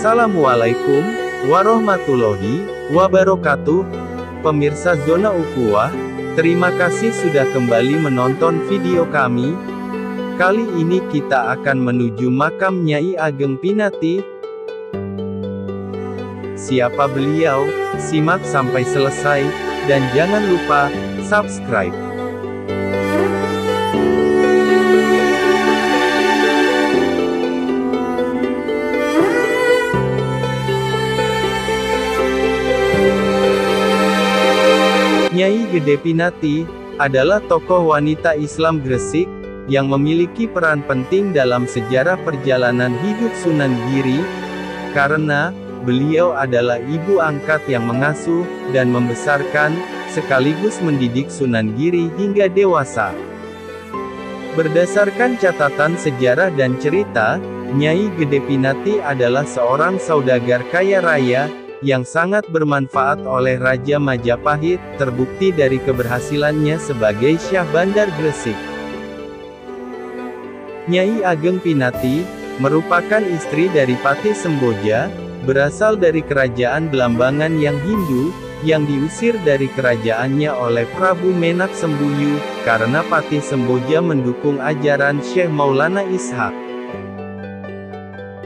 Assalamualaikum warahmatullahi wabarakatuh. Pemirsa Zona Ukhuwah, terima kasih sudah kembali menonton video kami. Kali ini kita akan menuju makam Nyai Ageng Pinati. Siapa beliau? Simak sampai selesai, dan jangan lupa subscribe. Nyai Gede Pinati adalah tokoh wanita Islam Gresik yang memiliki peran penting dalam sejarah perjalanan hidup Sunan Giri, karena beliau adalah ibu angkat yang mengasuh dan membesarkan, sekaligus mendidik Sunan Giri hingga dewasa. Berdasarkan catatan sejarah dan cerita, Nyai Gede Pinati adalah seorang saudagar kaya raya yang sangat bermanfaat oleh Raja Majapahit, terbukti dari keberhasilannya sebagai Syah Bandar Gresik. Nyai Ageng Pinati merupakan istri dari Patih Semboja, berasal dari kerajaan Belambangan yang Hindu, yang diusir dari kerajaannya oleh Prabu Menak Sembuyu, karena Patih Semboja mendukung ajaran Syekh Maulana Ishak.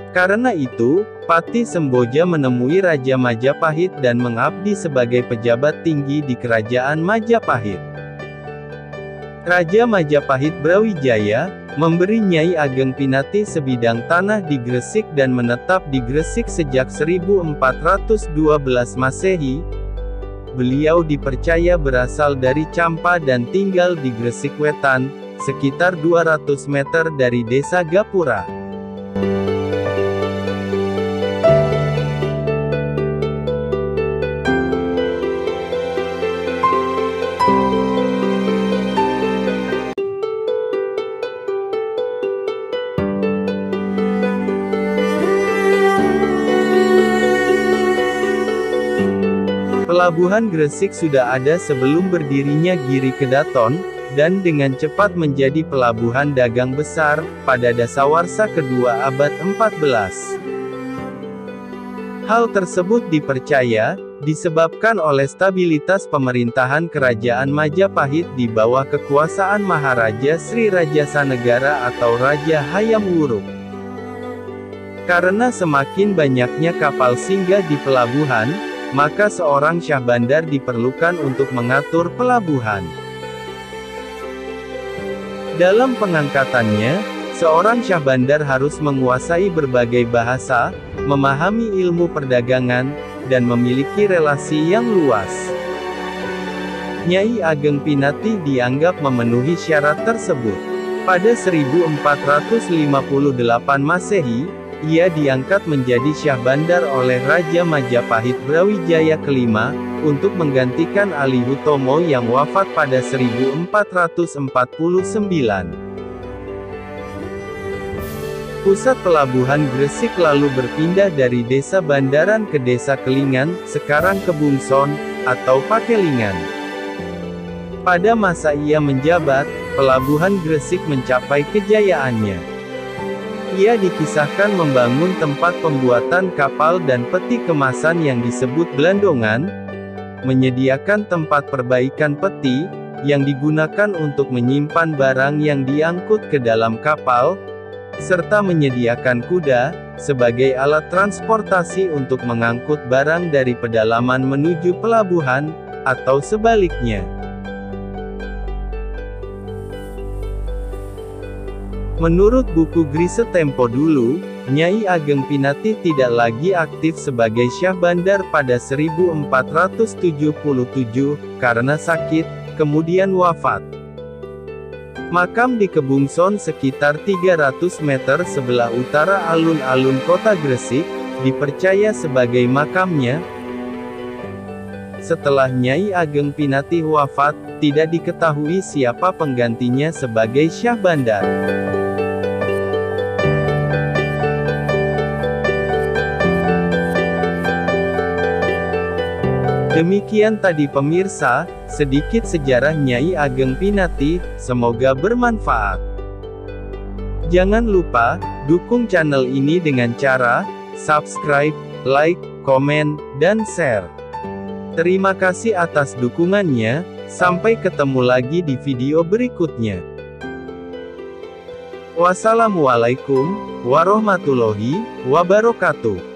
Karena itu, Patih Semboja menemui Raja Majapahit dan mengabdi sebagai pejabat tinggi di kerajaan Majapahit. Raja Majapahit Brawijaya memberi Nyai Ageng Pinati sebidang tanah di Gresik dan menetap di Gresik sejak 1412 Masehi. Beliau dipercaya berasal dari Campa dan tinggal di Gresik Wetan, sekitar 200 meter dari desa Gapura. Pelabuhan Gresik sudah ada sebelum berdirinya Giri Kedaton, dan dengan cepat menjadi pelabuhan dagang besar, pada dasawarsa kedua abad 14. Hal tersebut dipercaya, disebabkan oleh stabilitas pemerintahan kerajaan Majapahit di bawah kekuasaan Maharaja Sri Rajasanegara atau Raja Hayam Wuruk. Karena semakin banyaknya kapal singgah di pelabuhan, maka seorang Syah Bandar diperlukan untuk mengatur pelabuhan. Dalam pengangkatannya, seorang Syah Bandar harus menguasai berbagai bahasa, memahami ilmu perdagangan, dan memiliki relasi yang luas. Nyai Ageng Pinati dianggap memenuhi syarat tersebut. Pada 1458 Masehi, ia diangkat menjadi Syah Bandar oleh Raja Majapahit Brawijaya kelima, untuk menggantikan Ali Hutomo yang wafat pada 1449. Pusat pelabuhan Gresik lalu berpindah dari desa Bandaran ke desa Kelingan, sekarang Kebungson, atau Pakelingan. Pada masa ia menjabat, pelabuhan Gresik mencapai kejayaannya. Ia dikisahkan membangun tempat pembuatan kapal dan peti kemasan yang disebut Blandongan, menyediakan tempat perbaikan peti, yang digunakan untuk menyimpan barang yang diangkut ke dalam kapal, serta menyediakan kuda, sebagai alat transportasi untuk mengangkut barang dari pedalaman menuju pelabuhan, atau sebaliknya. Menurut buku Grise Tempo dulu, Nyai Ageng Pinati tidak lagi aktif sebagai Syah Bandar pada 1477, karena sakit, kemudian wafat. Makam di Kebungson sekitar 300 meter sebelah utara alun-alun kota Gresik, dipercaya sebagai makamnya. Setelah Nyai Ageng Pinati wafat, tidak diketahui siapa penggantinya sebagai Syah Bandar. Demikian tadi pemirsa, sedikit sejarah Nyai Ageng Pinati, semoga bermanfaat. Jangan lupa, dukung channel ini dengan cara subscribe, like, komen, dan share. Terima kasih atas dukungannya. Sampai ketemu lagi di video berikutnya. Wassalamualaikum warahmatullahi wabarakatuh.